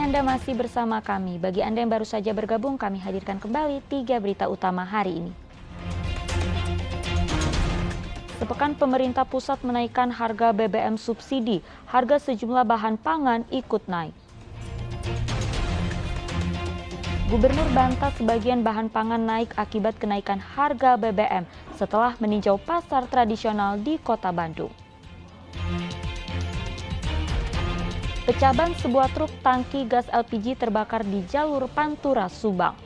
Anda masih bersama kami. Bagi Anda yang baru saja bergabung, kami hadirkan kembali 3 berita utama hari ini. Sepekan pemerintah pusat menaikkan harga BBM subsidi, harga sejumlah bahan pangan ikut naik. Gubernur bantah sebagian bahan pangan naik akibat kenaikan harga BBM setelah meninjau pasar tradisional di Kota Bandung. Pecah ban sebuah truk tangki gas LPG terbakar di jalur Pantura, Subang.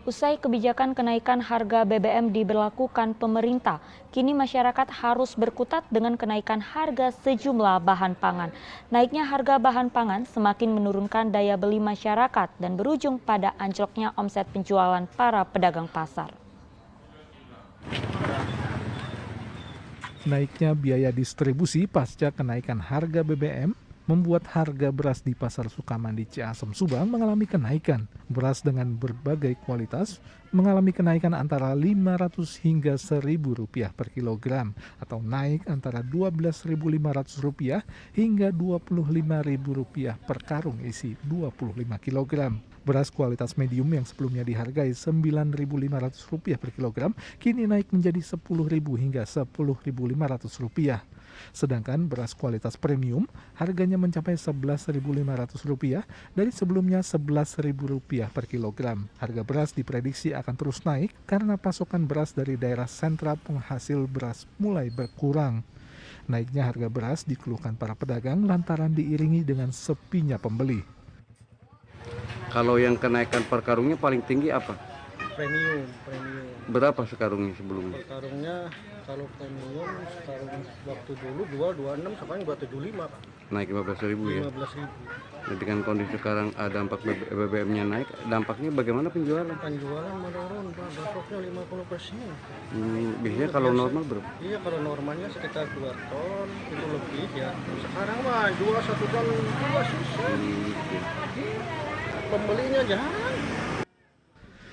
Usai kebijakan kenaikan harga BBM diberlakukan pemerintah, kini masyarakat harus berkutat dengan kenaikan harga sejumlah bahan pangan. Naiknya harga bahan pangan semakin menurunkan daya beli masyarakat dan berujung pada anjloknya omset penjualan para pedagang pasar. Naiknya biaya distribusi pasca kenaikan harga BBM membuat harga beras di Pasar Sukamandi Ciasem, Subang mengalami kenaikan. Beras dengan berbagai kualitas mengalami kenaikan antara Rp500 hingga Rp1.000 per kilogram atau naik antara Rp12.500 hingga Rp25.000 per karung isi 25 kilogram. Beras kualitas medium yang sebelumnya dihargai Rp9.500 per kilogram kini naik menjadi Rp10.000 hingga Rp10.500. Sedangkan beras kualitas premium harganya mencapai Rp11.500 dari sebelumnya Rp11.000 per kilogram. Harga beras diprediksi akan terus naik karena pasokan beras dari daerah sentra penghasil beras mulai berkurang. Naiknya harga beras dikeluhkan para pedagang lantaran diiringi dengan sepinya pembeli. Kalau yang kenaikan per karungnya paling tinggi apa? Premium. Berapa sekarungnya sebelumnya? Per karungnya kalau premium sekarang waktu dulu 226 sekarang 275 Pak. Naik 15.000 ya? 15.000. Nah, dengan kondisi sekarang dampak BBM-nya naik, dampaknya bagaimana penjualan? Penjualan menurun Pak, besoknya 50%. Biasanya kalau normal berapa? Iya, kalau normalnya sekitar 2 ton itu lebih ya. Sekarang mah jual 1 ton 2 susah. Pembelinya jarang.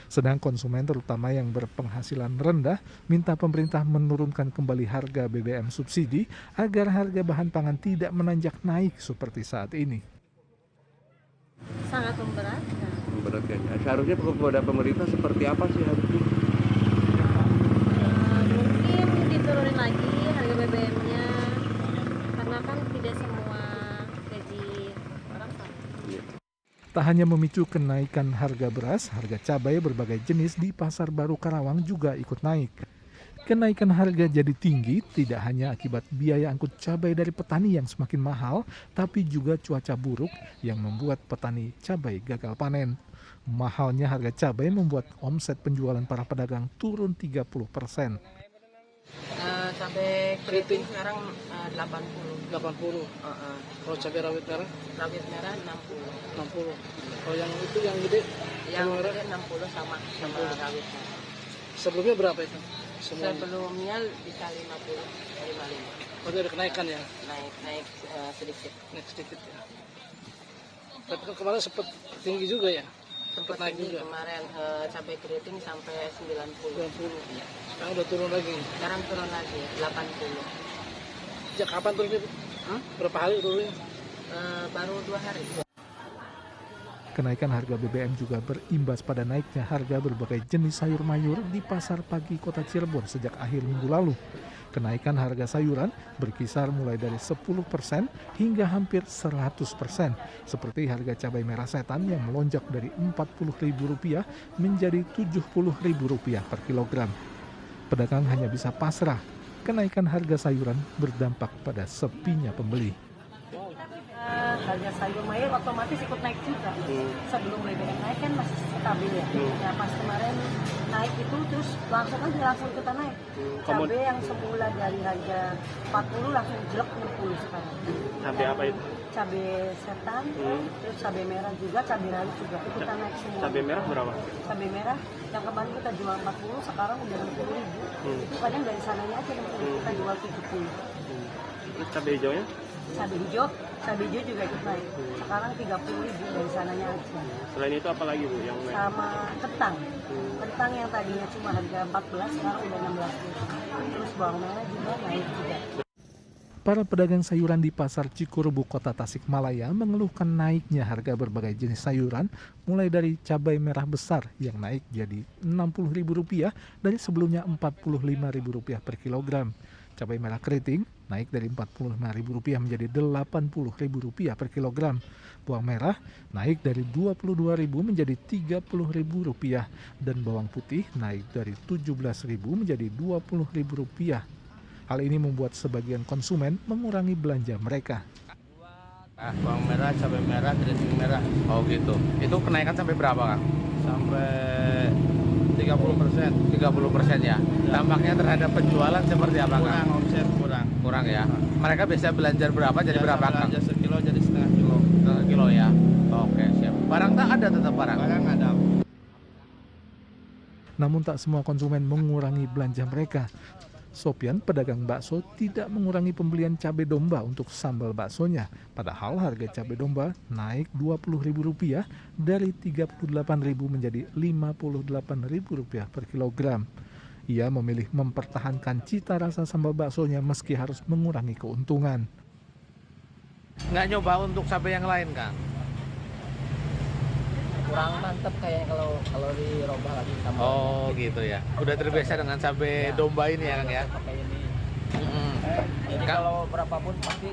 Sedang konsumen terutama yang berpenghasilan rendah minta pemerintah menurunkan kembali harga BBM subsidi agar harga bahan pangan tidak menanjak naik seperti saat ini. Sangat memberatkan. Memberatkan. Seharusnya kepada pemerintah seperti apa sih harusnya? Mungkin diturunin lagi harga BBM-nya karena kan tidak semua gaji orang sama. Tak hanya memicu kenaikan harga beras, harga cabai berbagai jenis di Pasar Baru Karawang juga ikut naik. Kenaikan harga jadi tinggi tidak hanya akibat biaya angkut cabai dari petani yang semakin mahal, tapi juga cuaca buruk yang membuat petani cabai gagal panen. Mahalnya harga cabai membuat omset penjualan para pedagang turun 30%. Cabai keriting sekarang 80. Kalau cabai rawit merah? Rawit merah 60. Kalau yang itu yang gede? Yang gede 60 sama rawit merah. Sebelumnya berapa itu? Sebelumnya bisa 55. Oh, ada kenaikan ya? Naik sedikit. Naik sedikit ya. Tapi kan kemarin sempat tinggi juga ya? Sempat naik tinggi juga. kemarin cabai keriting sampai 90. 90. Ya. Sekarang udah turun lagi. Sekarang turun lagi 80. Sejak kapan turunnya? Berapa hari turunnya? Baru 2 hari. Kenaikan harga BBM juga berimbas pada naiknya harga berbagai jenis sayur mayur di Pasar Pagi Kota Cirebon sejak akhir minggu lalu. Kenaikan harga sayuran berkisar mulai dari 10% hingga hampir 100%, seperti harga cabai merah setan yang melonjak dari Rp40.000 menjadi Rp70.000 per kilogram. Pedagang hanya bisa pasrah. Kenaikan harga sayuran berdampak pada sepinya pembeli. Harga sayur mayur otomatis ikut naik juga. Sebelum BBM naik kan masih stabil ya. Ya pas kemarin naik itu terus langsung ikutan naik. Cabai yang semula dari harga 40 langsung jelek 60 sekarang. Cabai apa itu? Cabai setan, terus cabai merah juga, cabai rawit juga ikutan naik semua. Cabai merah berapa? Cabai merah yang kemarin kita jual 40 sekarang udah 60.000. Itu kadang dari sananya aja 60 kita jual 70. Cabai hijaunya? cabai hijau juga ikut naik. Sekarang 30.000 dari sananya aja. Selain itu apa lagi Bu yang naik? Sama kentang. Kentang yang tadinya cuma harga 14 sekarang udah 16.000. Terus bawang merah juga naik juga. Para pedagang sayuran di Pasar Cikurubu, Kota Tasikmalaya mengeluhkan naiknya harga berbagai jenis sayuran, mulai dari cabai merah besar yang naik jadi Rp60.000 dari sebelumnya Rp45.000 per kilogram. Cabai merah keriting naik dari Rp45.000 menjadi Rp80.000 per kilogram. Bawang merah naik dari Rp22.000 menjadi Rp30.000 dan bawang putih naik dari Rp17.000 menjadi Rp20.000. Hal ini membuat sebagian konsumen mengurangi belanja mereka. Bawang merah, cabai merah, keriting merah. Oh gitu. Itu kenaikan sampai berapa, Kang? Sampai 30%. 30% ya. Dampaknya terhadap penjualan seperti apa, Kang? Kurang, omset kurang. Kurang ya. Mereka biasa belanja berapa jadi berapa, Kang? Belanja sekilo jadi setengah kilo. Setengah kilo ya. Oke, siap. Barang tak ada tetap barang. Barang ada. Namun tak semua konsumen mengurangi belanja mereka. Sopian, pedagang bakso, tidak mengurangi pembelian cabai domba untuk sambal baksonya. Padahal harga cabai domba naik Rp20.000 dari Rp38.000 menjadi Rp58.000 per kilogram. Ia memilih mempertahankan cita rasa sambal baksonya meski harus mengurangi keuntungan. Nggak nyoba untuk cabai yang lain, Kang? Kurang mantep kayaknya kalau dirobah lagi sama. Oh gitu ya. Udah terbiasa dengan cabai domba ini ya, Kang ya? Pakai ini. Mm-mm. Jadi Kang? kalau berapapun pasti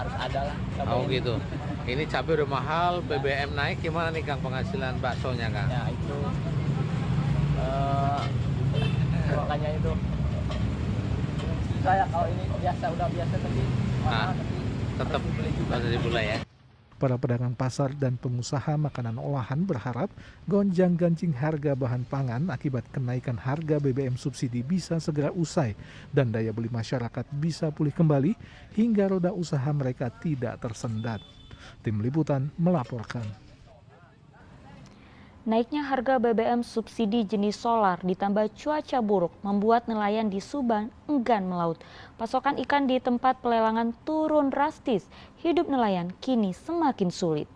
harus ada lah. cabai Oh ini. gitu. Ini cabai udah mahal, BBM naik, gimana nih Kang penghasilan baksonya, Kang? Ya itu makanya itu saya kalau ini udah biasa tapi Nah, tetap beli juga. harus dibeli ya. Para pedagang pasar dan pengusaha makanan olahan berharap gonjang-ganjing harga bahan pangan akibat kenaikan harga BBM subsidi bisa segera usai dan daya beli masyarakat bisa pulih kembali hingga roda usaha mereka tidak tersendat. Tim Liputan melaporkan. Naiknya harga BBM subsidi jenis solar ditambah cuaca buruk membuat nelayan di Subang enggan melaut. Pasokan ikan di tempat pelelangan turun drastis. Hidup nelayan kini semakin sulit.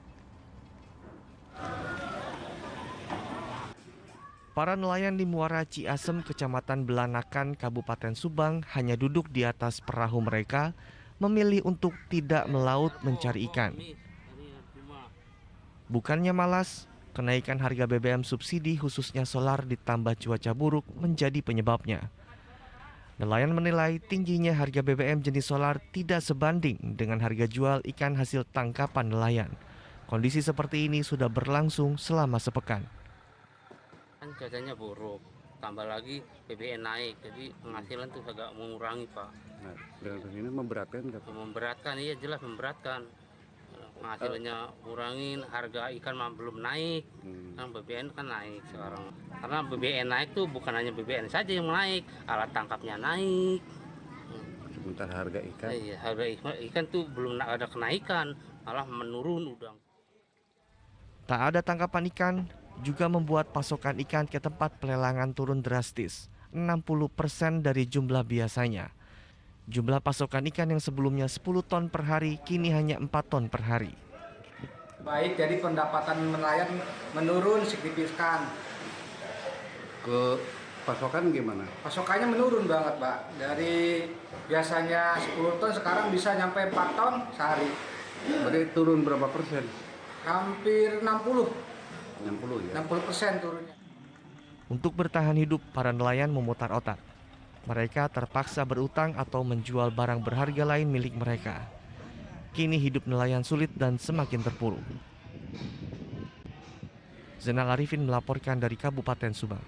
Para nelayan di Muara Ciasem, Kecamatan Belanakan, Kabupaten Subang hanya duduk di atas perahu mereka, memilih untuk tidak melaut mencari ikan. Bukannya malas, kenaikan harga BBM subsidi khususnya solar ditambah cuaca buruk menjadi penyebabnya. Nelayan menilai tingginya harga BBM jenis solar tidak sebanding dengan harga jual ikan hasil tangkapan nelayan. Kondisi seperti ini sudah berlangsung selama sepekan. Kan cuacanya buruk, tambah lagi BBM naik, jadi penghasilan tuh agak mengurangi, Pak. Nah, dengan ini memberatkan nggak? Memberatkan, iya jelas memberatkan. Penghasilannya kurangin, harga ikan mah belum naik, kan BBM kan naik sekarang. Karena BBM naik tuh bukan hanya BBM saja yang naik, alat tangkapnya naik. Sementara harga ikan? Iya, harga ikan tuh belum ada kenaikan, malah menurun udah. Tak ada tangkapan ikan juga membuat pasokan ikan ke tempat pelelangan turun drastis, 60% dari jumlah biasanya. Jumlah pasokan ikan yang sebelumnya 10 ton per hari kini hanya 4 ton per hari. Baik, jadi pendapatan nelayan menurun signifikan. Ke pasokan gimana? Pasokannya menurun banget, Pak. Dari biasanya 10 ton sekarang bisa nyampe 4 ton sehari. Berarti turun berapa persen? Hampir 60. 60 ya? 60% turunnya. Untuk bertahan hidup, para nelayan memutar otak. Mereka terpaksa berutang atau menjual barang berharga lain milik mereka. Kini hidup nelayan sulit dan semakin terpuruk. Zainal Arifin melaporkan dari Kabupaten Subang.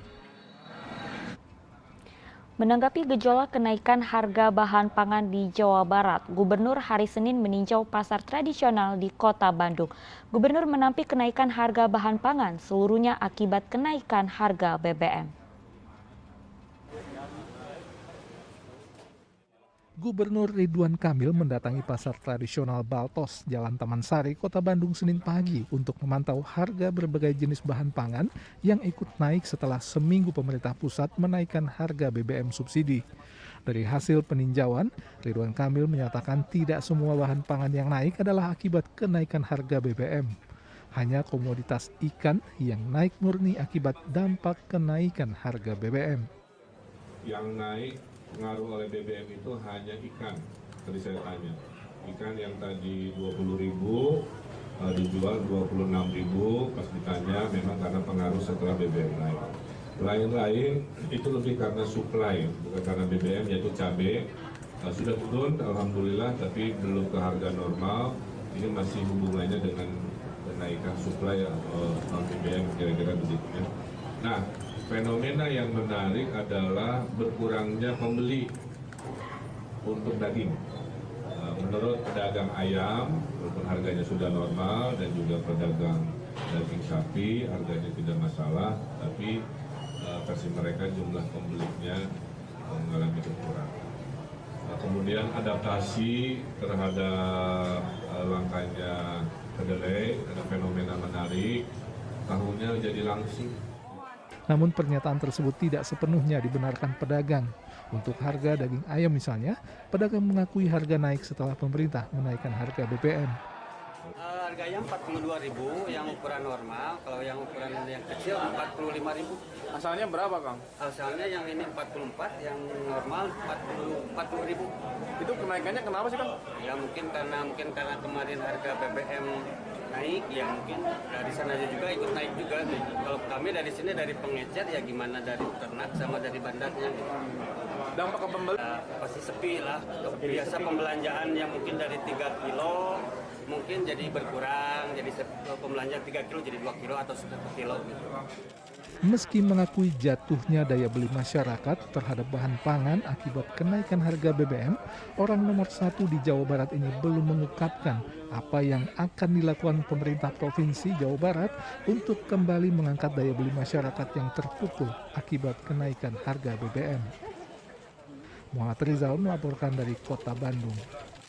Menanggapi gejolak kenaikan harga bahan pangan di Jawa Barat, Gubernur hari Senin meninjau pasar tradisional di Kota Bandung. Gubernur menampik kenaikan harga bahan pangan seluruhnya akibat kenaikan harga BBM. Gubernur Ridwan Kamil mendatangi pasar tradisional Baltos, Jalan Taman Sari, Kota Bandung Senin pagi untuk memantau harga berbagai jenis bahan pangan yang ikut naik setelah seminggu pemerintah pusat menaikkan harga BBM subsidi. Dari hasil peninjauan, Ridwan Kamil menyatakan tidak semua bahan pangan yang naik adalah akibat kenaikan harga BBM. Hanya komoditas ikan yang naik murni akibat dampak kenaikan harga BBM. Yang naik pengaruh oleh BBM itu hanya ikan, tadi saya tanya. Ikan yang tadi 20.000 dijual 26.000, pas ditanya memang karena pengaruh setelah BBM naik. Lain-lain itu lebih karena supply, bukan karena BBM, yaitu cabai. Sudah turun, alhamdulillah, tapi belum ke harga normal. Ini masih hubungannya dengan kenaikan supply atau BBM, kira-kira begitu ya. Nah, fenomena yang menarik adalah berkurangnya pembeli untuk daging. Menurut pedagang ayam, walaupun harganya sudah normal, dan juga pedagang daging sapi, harganya tidak masalah, tapi versi mereka jumlah pembelinya mengalami kekurangan. Kemudian adaptasi terhadap langkahnya kedelai, ada fenomena menarik, tahunya jadi langsing. Namun pernyataan tersebut tidak sepenuhnya dibenarkan pedagang. Untuk harga daging ayam misalnya, pedagang mengakui harga naik setelah pemerintah menaikkan harga BBM. Harga ayam 42.000 yang ukuran normal, kalau yang ukuran yang kecil 45.000. Asalnya berapa, Kang? Asalnya yang ini 44, yang normal 40.000. Itu kenaikannya kenapa sih, Kang? Ya mungkin karena kemarin harga BBM naik, ya mungkin dari sana juga ikut naik juga. Kalau kami dari sini dari pengecer ya gimana dari ternak sama dari bandarnya. Dampak ke pembeli? Pasti sepi lah. Biasa pembelanjaan yang mungkin dari 3 kilo mungkin jadi berkurang, jadi pembelanja 3 kilo jadi 2 kilo atau 1 kilo gitu. Meski mengakui jatuhnya daya beli masyarakat terhadap bahan pangan akibat kenaikan harga BBM, orang nomor 1 di Jawa Barat ini belum mengungkapkan apa yang akan dilakukan pemerintah Provinsi Jawa Barat untuk kembali mengangkat daya beli masyarakat yang terpukul akibat kenaikan harga BBM. Muhammad Rizal melaporkan dari Kota Bandung.